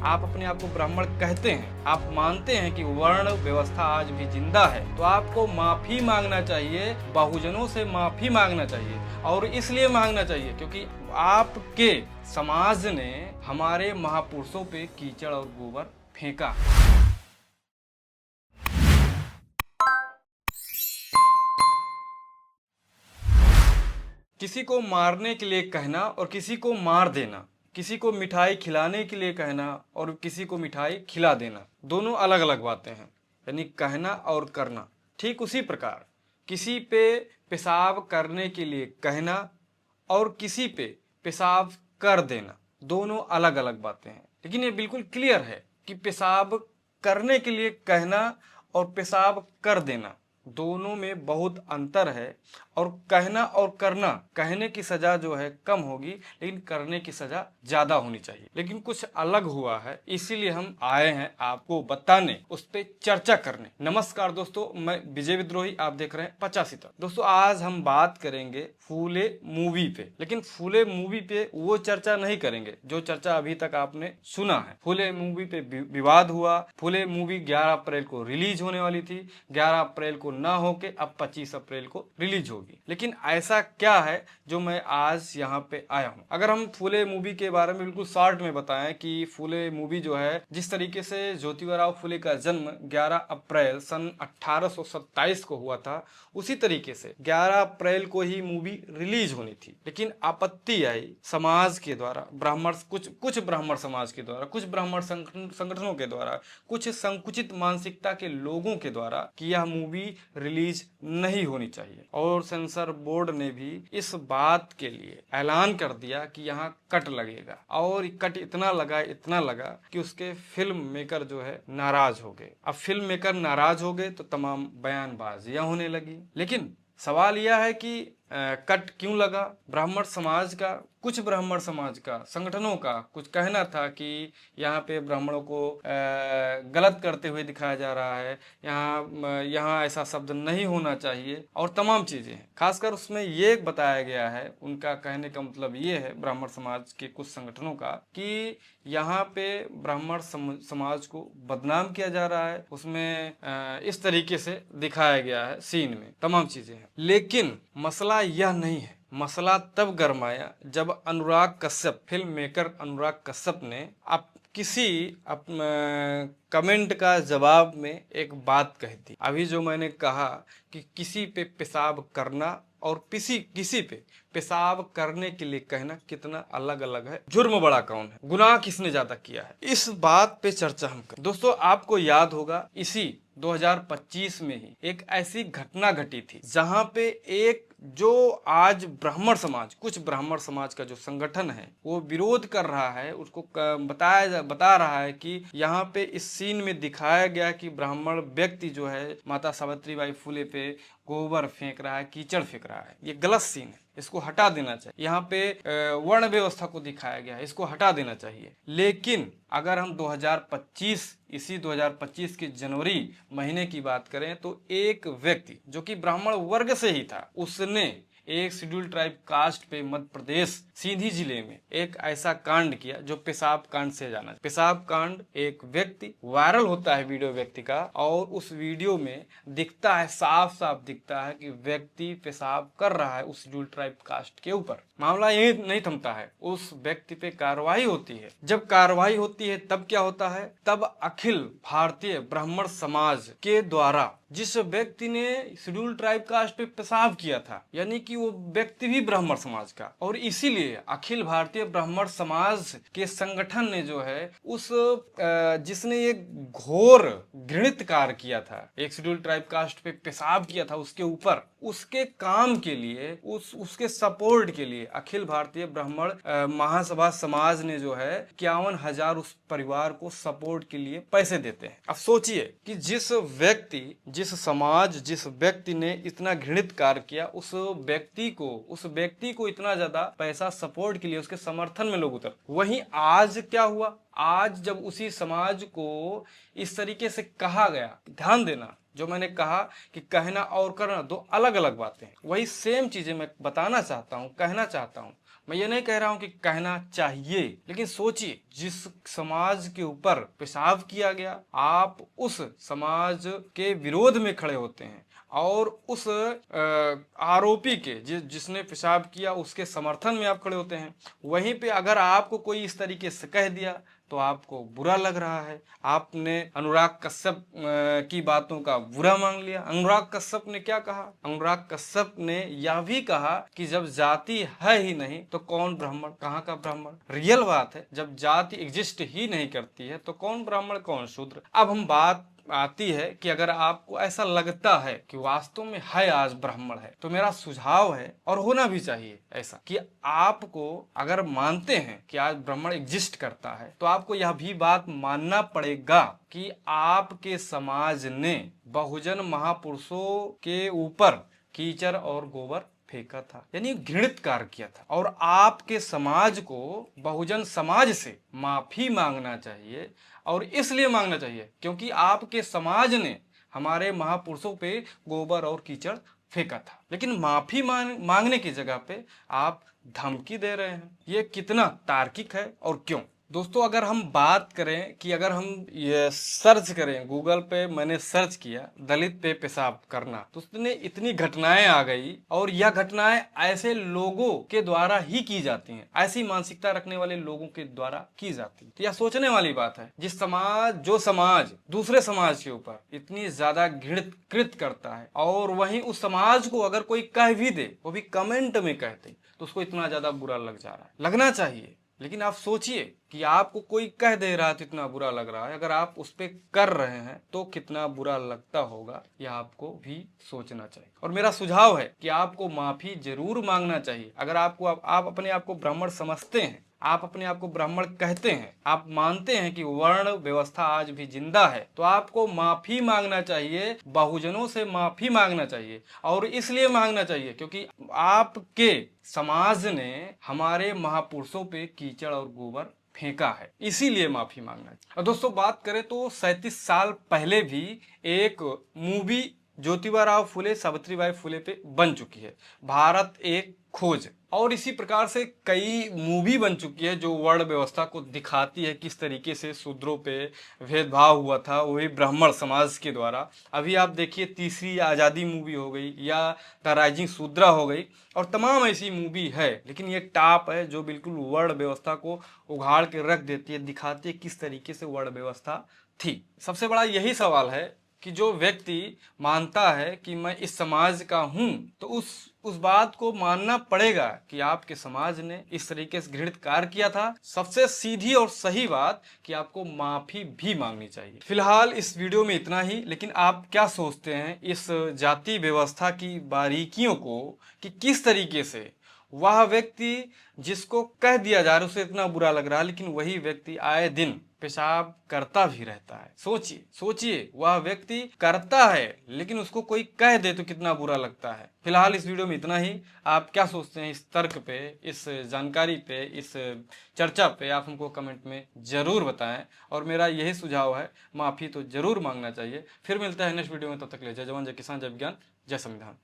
आप अपने आप को ब्राह्मण कहते हैं, आप मानते हैं कि वर्ण व्यवस्था आज भी जिंदा है, तो आपको माफी मांगना चाहिए, बहुजनों से माफी मांगना चाहिए। और इसलिए मांगना चाहिए क्योंकि आपके समाज ने हमारे महापुरुषों पे कीचड़ और गोबर फेंका। किसी को मारने के लिए कहना और किसी को मार देना, किसी को मिठाई खिलाने के लिए कहना और किसी को मिठाई खिला देना, दोनों अलग अलग बातें हैं। यानी कहना और करना। ठीक उसी प्रकार किसी पे पेशाब करने के लिए कहना और किसी पे पेशाब कर देना, दोनों अलग अलग बातें हैं। लेकिन ये बिल्कुल क्लियर है कि पेशाब करने के लिए कहना और पेशाब कर देना, दोनों में बहुत अंतर है। और कहना और करना, कहने की सजा जो है कम होगी, लेकिन करने की सजा ज्यादा होनी चाहिए। लेकिन कुछ अलग हुआ है, इसीलिए हम आए हैं आपको बताने, उस पर चर्चा करने। नमस्कार दोस्तों, मैं विजय विद्रोही, आप देख रहे हैं 85 तक। दोस्तों आज हम बात करेंगे फूले मूवी पे, लेकिन फूले मूवी पे वो चर्चा नहीं करेंगे जो चर्चा अभी तक आपने सुना है। फूले मूवी पे विवाद हुआ। फूले मूवी 11 अप्रैल को रिलीज होने वाली थी, 11 अप्रैल को ना होके अब 25 अप्रैल को रिलीज होगी। लेकिन ऐसा क्या है जो मैं आज यहाँ पे आया हूँ। अगर हम फूले मूवी के बारे में बिल्कुल शॉर्ट में बताएं कि फूले मूवी जो है, जिस तरीके से ज्योतिबा फूले का जन्म 11 अप्रैल सन 1827 को हुआ था, उसी तरीके से 11 अप्रैल को ही मूवी रिलीज होनी थी। लेकिन आपत्ति आई समाज के द्वारा, ब्राह्मण कुछ ब्राह्मण समाज के द्वारा, कुछ ब्राह्मण संगठनों के द्वारा, कुछ संकुचित मानसिकता के लोगों के द्वारा कि यह मूवी रिलीज नहीं होनी चाहिए। और सेंसर बोर्ड ने भी इस बात के लिए ऐलान कर दिया कि यहाँ कट लगेगा। और कट इतना लगा कि उसके फिल्म मेकर जो है नाराज हो गए। अब फिल्म मेकर नाराज हो गए तो तमाम बयानबाजियां होने लगी। लेकिन सवाल यह है कि कट क्यों लगा। ब्राह्मण समाज का, कुछ ब्राह्मण समाज का, संगठनों का कुछ कहना था कि यहाँ पे ब्राह्मणों को गलत करते हुए दिखाया जा रहा है, यहाँ ऐसा शब्द नहीं होना चाहिए और तमाम चीजें हैं। खासकर उसमें ये बताया गया है, उनका कहने का मतलब ये है ब्राह्मण समाज के कुछ संगठनों का, कि यहाँ पे ब्राह्मण समाज को बदनाम किया जा रहा है। उसमें इस तरीके से दिखाया गया है, सीन में तमाम चीजें हैं। लेकिन मसला यह नहीं है। मसला तब गरमाया जब अनुराग कश्यप, फिल्म मेकर अनुराग कश्यप ने किसी कमेंट का जवाब में एक बात कही थी। अभी जो मैंने कहा कि किसी पे पेशाब करना और किसी पे पेशाब करने के लिए कहना कितना अलग अलग है। जुर्म बड़ा कौन है, गुनाह किसने ज्यादा किया है, इस बात पे चर्चा हम करें। दोस्तों आपको याद होगा इसी 2025 में ही एक ऐसी घटना घटी थी जहां पे एक जो आज कुछ ब्राह्मण समाज का जो संगठन है वो विरोध कर रहा है, उसको बता रहा है कि यहाँ पे इस सीन में दिखाया गया कि ब्राह्मण व्यक्ति जो है माता सावित्रीबाई फुले पे गोबर फेंक रहा है, कीचड़ फेंक रहा है। ये गलत सीन है, इसको हटा देना चाहिए। यहाँ पे वर्ण व्यवस्था को दिखाया गया है, इसको हटा देना चाहिए। लेकिन अगर हम 2025 के जनवरी महीने की बात करें तो एक व्यक्ति जो कि ब्राह्मण वर्ग से ही था, उसने एक शेड्यूल ट्राइब कास्ट पे मध्य प्रदेश सीधी जिले में एक ऐसा कांड किया जो पेशाब कांड से जाना। पेशाब कांड, एक व्यक्ति वायरल होता है वीडियो व्यक्ति का, और उस वीडियो में दिखता है, साफ साफ दिखता है कि व्यक्ति पेशाब कर रहा है उस शेड्यूल ट्राइब कास्ट के ऊपर। मामला यही नहीं थमता है, उस व्यक्ति पे कार्रवाई होती है। जब कार्रवाई होती है तब क्या होता है, तब अखिल भारतीय ब्राह्मण समाज के द्वारा जिस व्यक्ति ने शेड्यूल ट्राइब कास्ट पे पेशाब किया था, यानी कि वो व्यक्ति भी ब्राह्मण समाज का, और इसीलिए अखिल भारतीय ब्राह्मण समाज के संगठन ने जो है उस जिसने एक घोर घृणित कार्य किया था, एक शेड्यूल ट्राइब कास्ट पे पेशाब किया था उसके ऊपर, उसके काम के लिए, उसके सपोर्ट के लिए अखिल भारतीय ब्राह्मण महासभा समाज ने जो है 51,000 उस परिवार को सपोर्ट के लिए पैसे देते हैं। अब सोचिए कि जिस व्यक्ति ने इतना घृणित कार्य किया, उस व्यक्ति को इतना ज्यादा पैसा सपोर्ट के लिए, उसके समर्थन में लोग उतर। वहीं आज क्या हुआ, आज जब उसी समाज को इस तरीके से कहा गया, ध्यान देना, जो मैंने कहा कि कहना और करना दो अलग अलग बातें हैं, वही सेम चीजें मैं बताना चाहता हूं, कहना चाहता हूं। मैं ये नहीं कह रहा हूं कि कहना चाहिए, लेकिन सोचिए जिस समाज के ऊपर पेशाब किया गया, आप उस समाज के विरोध में खड़े होते हैं और उस आरोपी के जिसने पेशाब किया उसके समर्थन में आप खड़े होते हैं। वहीं पे अगर आपको कोई इस तरीके से कह दिया तो आपको बुरा लग रहा है। आपने अनुराग कश्यप की बातों का बुरा मान लिया। अनुराग कश्यप ने क्या कहा? अनुराग कश्यप ने यह भी कहा कि जब जाति है ही नहीं तो कौन ब्राह्मण, कहाँ का ब्राह्मण। रियल बात है, जब जाति एग्जिस्ट ही नहीं करती है तो कौन ब्राह्मण कौन शूद्र। अब हम बात आती है कि अगर आपको ऐसा लगता है कि वास्तव में है आज ब्राह्मण है, तो मेरा सुझाव है, और होना भी चाहिए ऐसा, कि आपको अगर मानते हैं कि आज ब्राह्मण एग्जिस्ट करता है तो आपको यह भी बात मानना पड़ेगा कि आपके समाज ने बहुजन महापुरुषों के ऊपर कीचड़ और गोबर फेंका था, यानी घृणित कार्य किया था। और आपके समाज को बहुजन समाज से माफी मांगना चाहिए, और इसलिए मांगना चाहिए क्योंकि आपके समाज ने हमारे महापुरुषों पे गोबर और कीचड़ फेंका था। लेकिन माफी मांगने की जगह पे आप धमकी दे रहे हैं। ये कितना तार्किक है और क्यों? दोस्तों, अगर हम बात करें कि अगर हम ये सर्च करें गूगल पे, मैंने सर्च किया दलित पे पेशाब करना, तो उसमें इतनी घटनाएं आ गई, और यह घटनाएं ऐसे लोगों के द्वारा ही की जाती हैं, ऐसी मानसिकता रखने वाले लोगों के द्वारा की जाती है। तो यह सोचने वाली बात है, जो समाज दूसरे समाज के ऊपर इतनी ज्यादा घृणित कृत करता है, और वहीं उस समाज को अगर कोई कह भी दे, वो भी कमेंट में कहते, तो उसको इतना ज्यादा बुरा लग जा रहा है। लगना चाहिए, लेकिन आप सोचिए कि आपको कोई कह दे रहा है तो इतना बुरा लग रहा है, अगर आप उस पर कर रहे हैं तो कितना बुरा लगता होगा, यह आपको भी सोचना चाहिए। और मेरा सुझाव है कि आपको माफी जरूर मांगना चाहिए। अगर आप अपने आप को ब्राह्मण समझते हैं, आप अपने आप को ब्राह्मण कहते हैं, आप मानते हैं कि वर्ण व्यवस्था आज भी जिंदा है, तो आपको माफी मांगना चाहिए, बहुजनों से माफी मांगना चाहिए। और इसलिए मांगना चाहिए क्योंकि आपके समाज ने हमारे महापुरुषों पे कीचड़ और गोबर फेंका है, इसीलिए माफी मांगना चाहिए। और दोस्तों, बात करें तो 37 साल पहले भी एक मूवी ज्योतिबा राव फुले सावित्रीबाई फुले पे बन चुकी है, भारत एक खोज। और इसी प्रकार से कई मूवी बन चुकी है जो वर्ण व्यवस्था को दिखाती है, किस तरीके से शूद्रों पे भेदभाव हुआ था, वही ब्राह्मण समाज के द्वारा। अभी आप देखिए, तीसरी आज़ादी मूवी हो गई, या द राइजिंग शूद्रा हो गई, और तमाम ऐसी मूवी है। लेकिन ये टॉप है जो बिल्कुल वर्ण व्यवस्था को उघाड़ के रख देती है, दिखाती है किस तरीके से वर्ण व्यवस्था थी। सबसे बड़ा यही सवाल है कि जो व्यक्ति मानता है कि मैं इस समाज का हूं, तो उस बात को मानना पड़ेगा कि आपके समाज ने इस तरीके से घृणित कार्य किया था। सबसे सीधी और सही बात कि आपको माफी भी मांगनी चाहिए। फिलहाल इस वीडियो में इतना ही, लेकिन आप क्या सोचते हैं इस जाति व्यवस्था की बारीकियों को, कि किस तरीके से वह व्यक्ति जिसको कह दिया जा रहा है उसे इतना बुरा लग रहा है, लेकिन वही व्यक्ति आए दिन पेशाब करता भी रहता है। सोचिए वह व्यक्ति करता है, लेकिन उसको कोई कह दे तो कितना बुरा लगता है। फिलहाल इस वीडियो में इतना ही। आप क्या सोचते हैं इस तर्क पे, इस जानकारी पे, इस चर्चा पे, आप हमको कमेंट में जरूर बताएं। और मेरा यही सुझाव है, माफी तो जरूर मांगना चाहिए। फिर मिलता है नेक्स्ट वीडियो में, तब तक के लिए जय जवान, जय किसान, जय विज्ञान, जय संविधान।